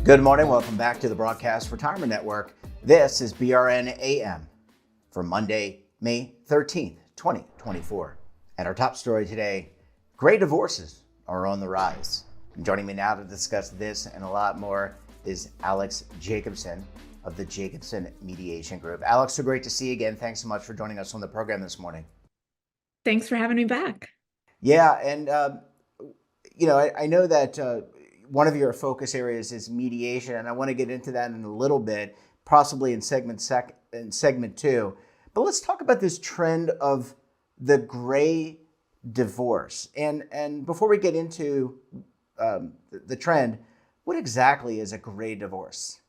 Good morning. Welcome back to the Broadcast Retirement Network. This is BRN AM for Monday, May 13th, 2024. And our top story today, gray divorces are on the rise. And joining me now to discuss this and a lot more is Alex Jacobson of the Jacobson Mediation Group. Alex, so great to see you again. Thanks so much for joining us on the program this morning. Thanks for having me back. Yeah, and I know that one of your focus areas is mediation, and I want to get into that in a little bit, possibly in segment two. But let's talk about this trend of the gray divorce. And before we get into the trend, what exactly is a gray divorce?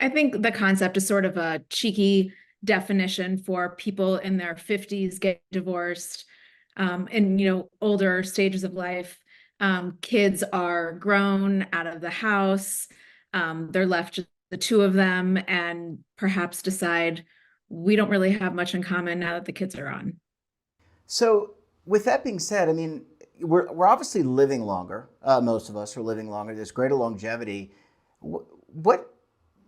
I think the concept is sort of a cheeky definition for people in their 50s get divorced, in older stages of life. Kids are grown out of the house. They're left just the two of them and perhaps decide we don't really have much in common now that the kids are on. So with that being said, I mean, we're obviously living longer. Most of us are living longer. There's greater longevity. What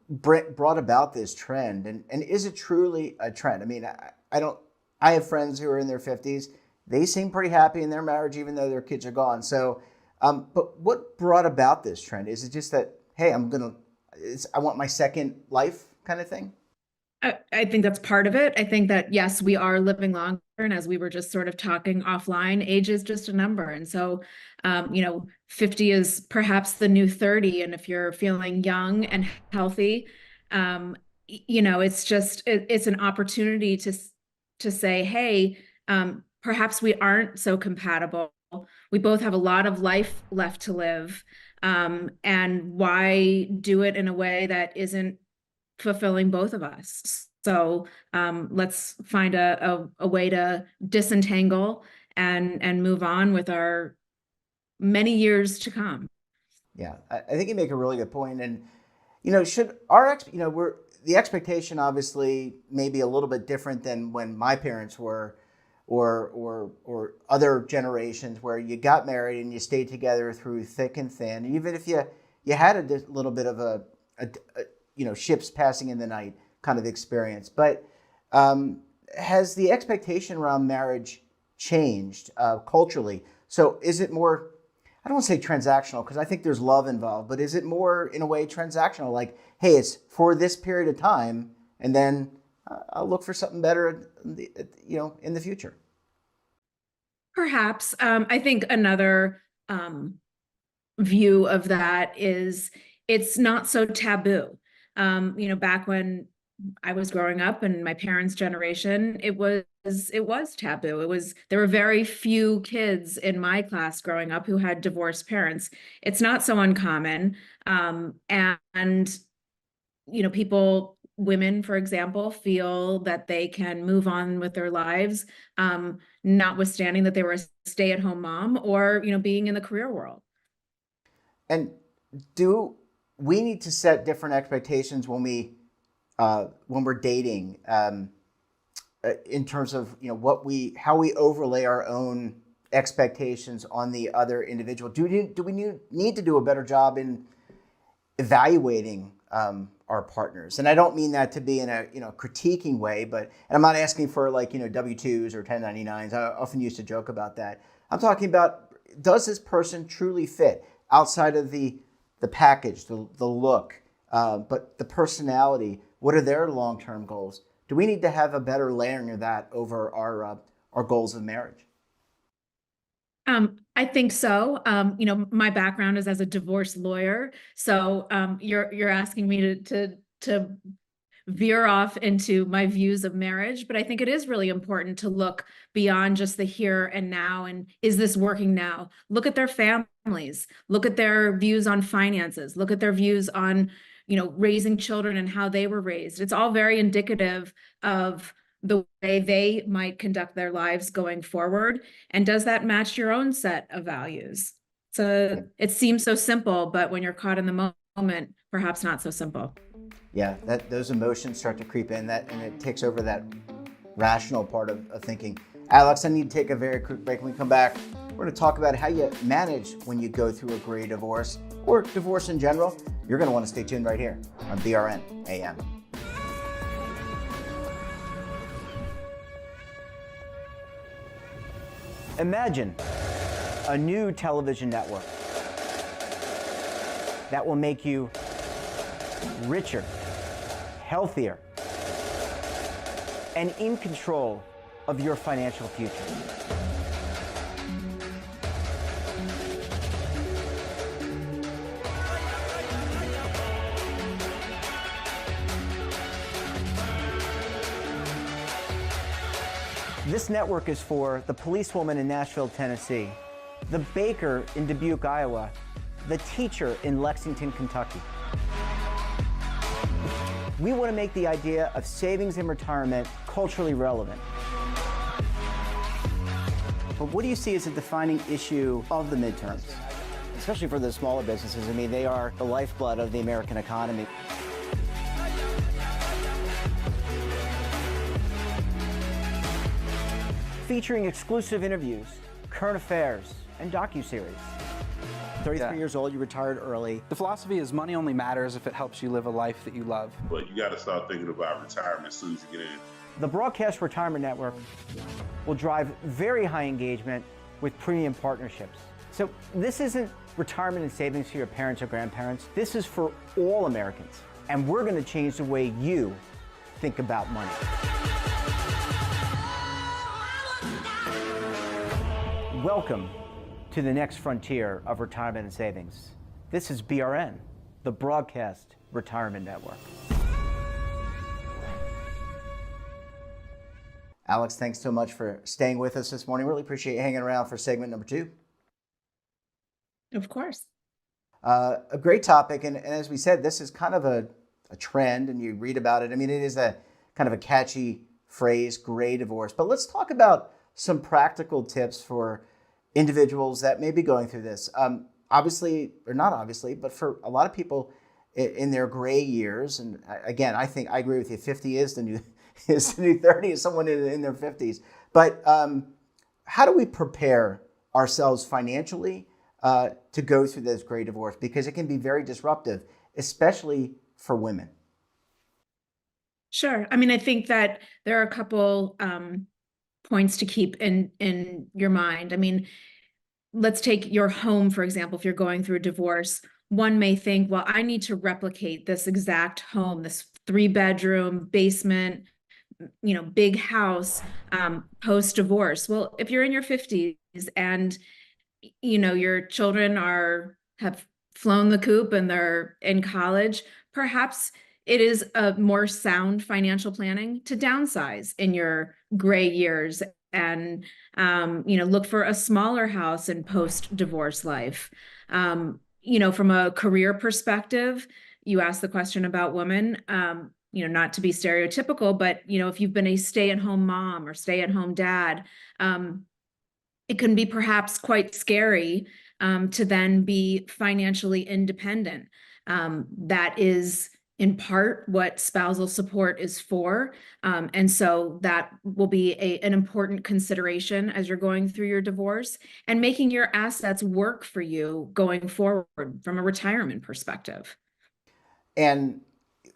brought about this trend, and is it truly a trend? I mean, I have friends who are in their 50s. They seem pretty happy in their marriage, even though their kids are gone. So, but what brought about this trend? Is it just that, hey, I want my second life kind of thing? I think that's part of it. I think that, yes, we are living longer. And as we were just sort of talking offline, age is just a number. And so, 50 is perhaps the new 30. And if you're feeling young and healthy, it's an opportunity to say, hey, perhaps we aren't so compatible. We both have a lot of life left to live. And why do it in a way that isn't fulfilling both of us? So let's find a way to disentangle and move on with our many years to come. Yeah, I think you make a really good point. And, should the expectation obviously may be a little bit different than when my parents were, or other generations where you got married and you stayed together through thick and thin. Even if you had a little bit of a ships passing in the night kind of experience. But has the expectation around marriage changed culturally? So is it more, I don't want to say transactional because I think there's love involved, but is it more in a way transactional? Like, hey, it's for this period of time, and then I'll look for something better, in the future. Perhaps. I think another view of that is it's not so taboo. Back when I was growing up and my parents' generation, it was taboo. There were very few kids in my class growing up who had divorced parents. It's not so uncommon. And women, for example, feel that they can move on with their lives, notwithstanding that they were a stay-at-home mom or, being in the career world. And do we need to set different expectations when we're dating, in terms of how we overlay our own expectations on the other individual? Do we need to do a better job in evaluating our partners? And I don't mean that to be in a critiquing way, and I'm not asking for W-2s or 1099s. I often used to joke about that. I'm talking about, does this person truly fit outside of the package, the look, but the personality? What are their long-term goals? Do we need to have a better layering of that over our goals of marriage? I think so. My background is as a divorce lawyer, so you're asking me to veer off into my views of marriage, but I think it is really important to look beyond just the here and now. And is this working now? Look at their families. Look at their views on finances. Look at their views on raising children and how they were raised. It's all very indicative of the way they might conduct their lives going forward. And does that match your own set of values? So it seems so simple, but when you're caught in the moment, perhaps not so simple. Yeah, those emotions start to creep in, and it takes over that rational part of thinking. Alex, I need to take a very quick break. When we come back, We're going to talk about how you manage when you go through a gray divorce or divorce in general. You're going to want to stay tuned right here on BRN AM. Imagine a new television network that will make you richer, healthier, and in control of your financial future. This network is for the policewoman in Nashville, Tennessee, the baker in Dubuque, Iowa, the teacher in Lexington, Kentucky. We want to make the idea of savings and retirement culturally relevant. But what do you see as a defining issue of the midterms, especially for the smaller businesses? I mean, they are the lifeblood of the American economy. Featuring exclusive interviews, current affairs, and docuseries. 33 years old, you retired early. The philosophy is money only matters if it helps you live a life that you love. But you got to start thinking about retirement as soon as you get in. The Broadcast Retirement Network will drive very high engagement with premium partnerships. So this isn't retirement and savings for your parents or grandparents. This is for all Americans. And we're going to change the way you think about money. Welcome to the next frontier of retirement and savings. This is BRN, the Broadcast Retirement Network. Alex, thanks so much for staying with us this morning. Really appreciate you hanging around for segment number 2. Of course. A great topic, and as we said, this is kind of a trend, and you read about it. I mean, it is a kind of a catchy phrase, gray divorce. But let's talk about some practical tips for individuals that may be going through this. Obviously, or not obviously, but for a lot of people in their gray years, and again, I think I agree with you, 50 is the new 30 is someone in their 50s. But how do we prepare ourselves financially to go through this gray divorce? Because it can be very disruptive, especially for women. Sure. I mean, I think that there are a couple points to keep in your mind. I mean, let's take your home, for example. If you're going through a divorce, one may think, well, I need to replicate this exact home, this 3-bedroom basement, big house, post-divorce. Well, if you're in your 50s and, your children have flown the coop and they're in college, perhaps it is a more sound financial planning to downsize in your gray years and, look for a smaller house in post-divorce life. From a career perspective, you asked the question about women, not to be stereotypical, but, if you've been a stay-at-home mom or stay-at-home dad, it can be perhaps quite scary to then be financially independent. That is in part what spousal support is for. And so that will be an important consideration as you're going through your divorce and making your assets work for you going forward from a retirement perspective. And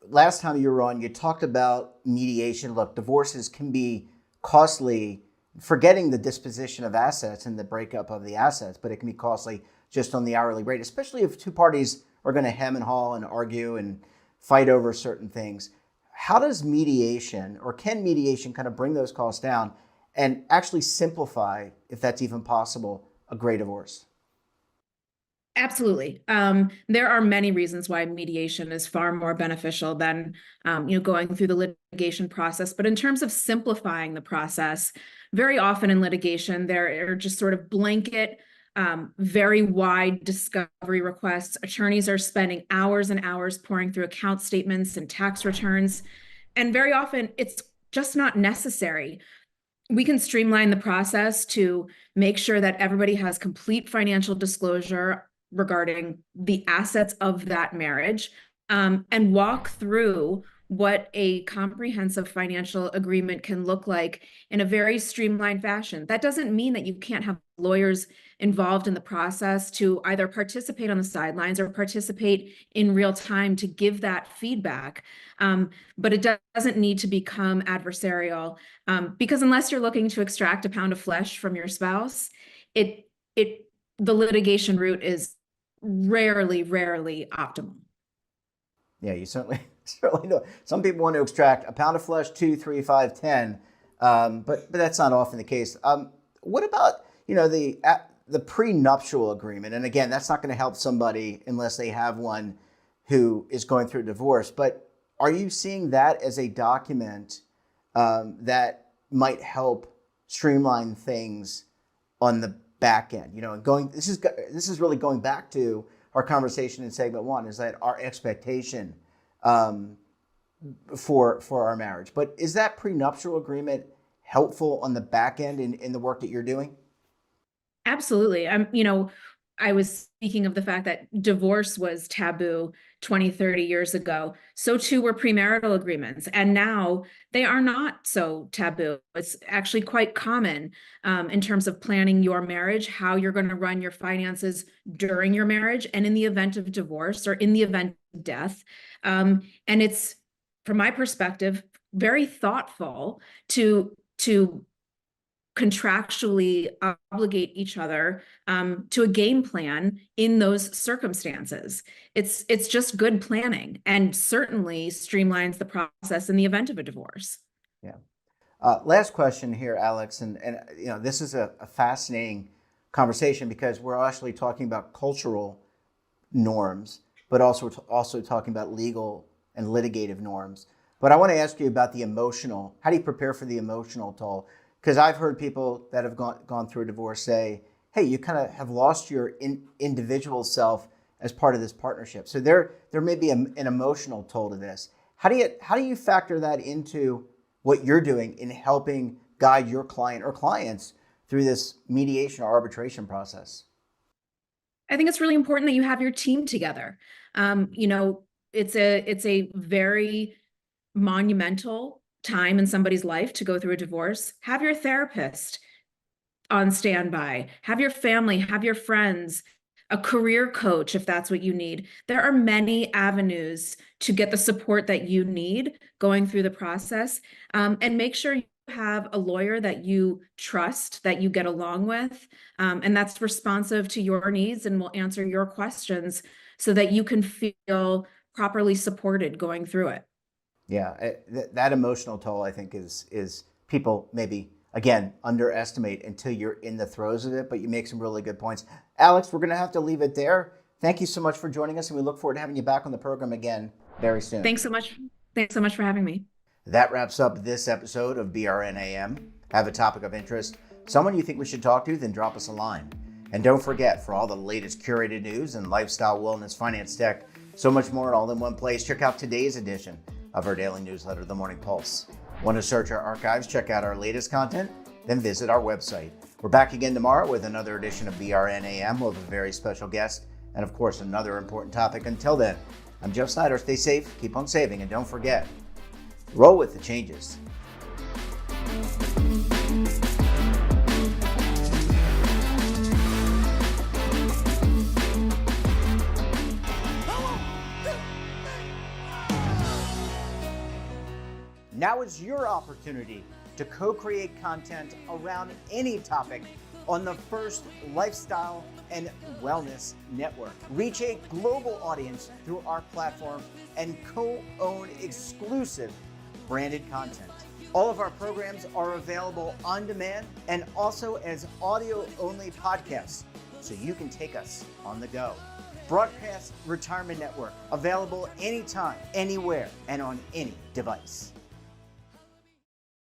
last time you were on, you talked about mediation. Look, divorces can be costly, forgetting the disposition of assets and the breakup of the assets, but it can be costly just on the hourly rate, especially if two parties are going to hem and haw and argue and fight over certain things. How does mediation, or can mediation, kind of bring those costs down and actually simplify, if that's even possible, a gray divorce? Absolutely. There are many reasons why mediation is far more beneficial than going through the litigation process. But in terms of simplifying the process, very often in litigation, there are just sort of blanket, very wide discovery requests. Attorneys are spending hours and hours pouring through account statements and tax returns. And very often it's just not necessary. We can streamline the process to make sure that everybody has complete financial disclosure regarding the assets of that marriage, and walk through what a comprehensive financial agreement can look like in a very streamlined fashion. That doesn't mean that you can't have lawyers involved in the process to either participate on the sidelines or participate in real time to give that feedback. But it doesn't need to become adversarial, because unless you're looking to extract a pound of flesh from your spouse, the litigation route is rarely optimal. Yeah, you certainly certainly do. Some people want to extract a pound of flesh, 2, 3, 5, 10, but that's not often the case. What about the prenuptial agreement? And again, that's not going to help somebody unless they have one who is going through a divorce. But are you seeing that as a document that might help streamline things on the back end? And this is really going back to our conversation in segment 1, is that our expectation for our marriage. But is that prenuptial agreement helpful on the back end in the work that you're doing? Absolutely. I was speaking of the fact that divorce was taboo 20, 30 years ago. So too were premarital agreements. And now they are not so taboo. It's actually quite common in terms of planning your marriage, how you're going to run your finances during your marriage and in the event of divorce or in the event of death. And it's, from my perspective, very thoughtful to contractually obligate each other to a game plan in those circumstances. It's just good planning and certainly streamlines the process in the event of a divorce. Yeah. Last question here, Alex, and this is a fascinating conversation because we're actually talking about cultural norms, but also talking about legal and litigative norms. But I want to ask you about the emotional. How do you prepare for the emotional toll? Because I've heard people that have gone through a divorce say, hey, you kind of have lost your individual self as part of this partnership. So there may be an emotional toll to this. How do you factor that into what you're doing in helping guide your client or clients through this mediation or arbitration process? I think it's really important that you have your team together. It's a very monumental time in somebody's life to go through a divorce. Have your therapist on standby, have your family, have your friends, a career coach if that's what you need. There are many avenues to get the support that you need going through the process, and make sure you have a lawyer that you trust, that you get along with, and that's responsive to your needs and will answer your questions so that you can feel properly supported going through it. Yeah, that emotional toll, I think, is people maybe, again, underestimate until you're in the throes of it, but you make some really good points. Alex, we're going to have to leave it there. Thank you so much for joining us, and we look forward to having you back on the program again very soon. Thanks so much. Thanks so much for having me. That wraps up this episode of BRNAM. Have a topic of interest, someone you think we should talk to, then drop us a line. And don't forget, for all the latest curated news and lifestyle, wellness, finance, tech, so much more all in one place, check out today's edition of our daily newsletter, The Morning Pulse. Want to search our archives, check out our latest content, then visit our website. We're back again tomorrow with another edition of BRNAM with a very special guest and, of course, another important topic. Until then, I'm Jeff Snyder. Stay safe, keep on saving, and don't forget, roll with the changes. Now is your opportunity to co-create content around any topic on the First Lifestyle and Wellness Network. Reach a global audience through our platform and co-own exclusive branded content. All of our programs are available on demand and also as audio-only podcasts, so you can take us on the go. Broadcast Retirement Network, available anytime, anywhere, and on any device.